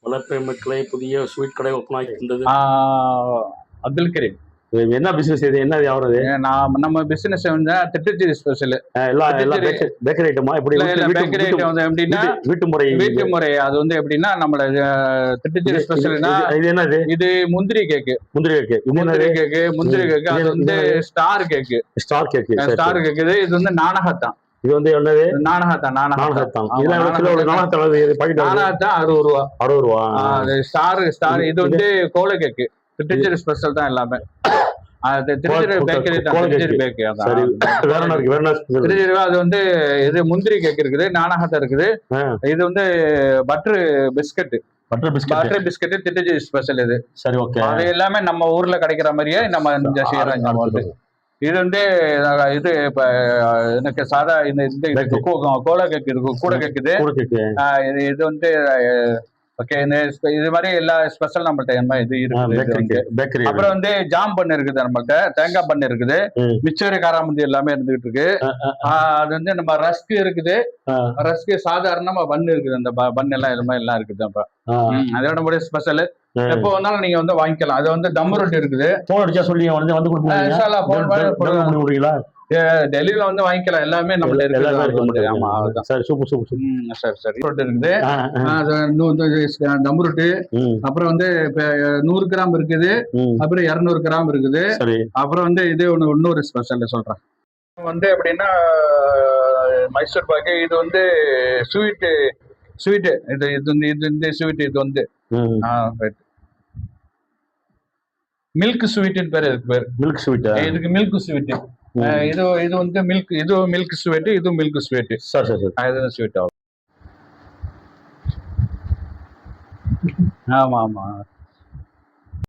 வளர்ப்பு மக்களை புதிய ஸ்வீட் கடை ஓப்பன் ஆகின்றது. அப்துல் கரீம். என்ன பிசினஸ் இது? என்ன வியாபாரம்? நம்ம பிசினஸ் வந்து திட்டச்சேரி ஸ்பெஷல். பேக்கரி ஐட்டமா? எப்படி? பேக்கரி ஐட்டம் வந்து எப்படின்னா வீட்டு முறை. அது வந்து எப்படின்னா நம்மள திட்டச்சேரி ஸ்பெஷல்னா இது என்னது? இது முந்திரி கேக்கு. முந்திரி கேக்கு. அது வந்து ஸ்டார் கேக்கு. ஸ்டார் கேக்கு. இது வந்து நானகத்தான். இது வந்து என்னது? நானகத்தான். நானகத்தான் 60 ரூபா. ஸ்டார் இது வந்து கோல கேக்கு. திட்டச்சேரி ஸ்பெஷல் தான் எல்லாமே. பேக்கரி தான். அது வந்து இது முந்திரி கேக் இருக்குது, நானகத்தான் இருக்குது. இது வந்து பட்டர் பிஸ்கட். திட்டச்சேரி ஸ்பெஷல் இது. சரி, ஓகே. அது எல்லாமே நம்ம ஊர்ல கிடைக்கிற மாதிரியே நம்ம செய்யறோம். இது வந்து இது இப்ப எனக்கு சாதா இந்த கோலா கேக் இருக்கு, கூட கேக்குது. இது வந்து ஓகே. இது மாதிரி எல்லா ஸ்பெஷல் நம்மள்ட்ட இது இருக்குது. அப்புறம் வந்து ஜாம் பண்ணு இருக்குது, நம்மள்ட்ட தேங்காய் பண்ணு இருக்குது, மிச்சர் காராமந்தி எல்லாமே இருந்துகிட்டு இருக்கு. அது வந்து நம்ம ரஸ்க் இருக்குது. ரஸ்க் சாதாரணமா பண்ணு இருக்குது. அந்த பண்ணு எல்லாம் இது மாதிரி எல்லாம் இருக்குது. அப்ப அதோட நம்மளுடைய ஸ்பெஷல். எப்போ வந்தாலும் நீங்க வந்து வாங்கிக்கலாம். அது வந்து தம் ரொட்டி இருக்குது. போன் அடிச்சா சொல்லி வந்து கொடுப்பீங்களா? டெல்லியில வந்து வாங்கிக்கலாம். எல்லாமே நம்ம இருக்குது. ஆமா, சரி, சூப்பர். சரி இருக்குது. தம் ரொட்டி. அப்புறம் வந்து 100 கிராம் இருக்குது. அப்புறம் 200 கிராம் இருக்குது. அப்புறம் வந்து இதே இன்னொரு ஸ்பெஷல் சொல்றேன். வந்து எப்படின்னா மைசூர் பாக்கு. இது வந்து ஸ்வீட்டு. இது ஸ்வீட். இது வந்து மில்க் ஸ்வீட்னு பேரு. Milk sweet. இதுக்கு மில்க் ஸ்வீட். இது வந்து மில்க். இது மில்க் ஸ்வீட். இது மில்க் ஸ்வீட். சரி. இது ஸ்வீட் ஆகும். ஆமா.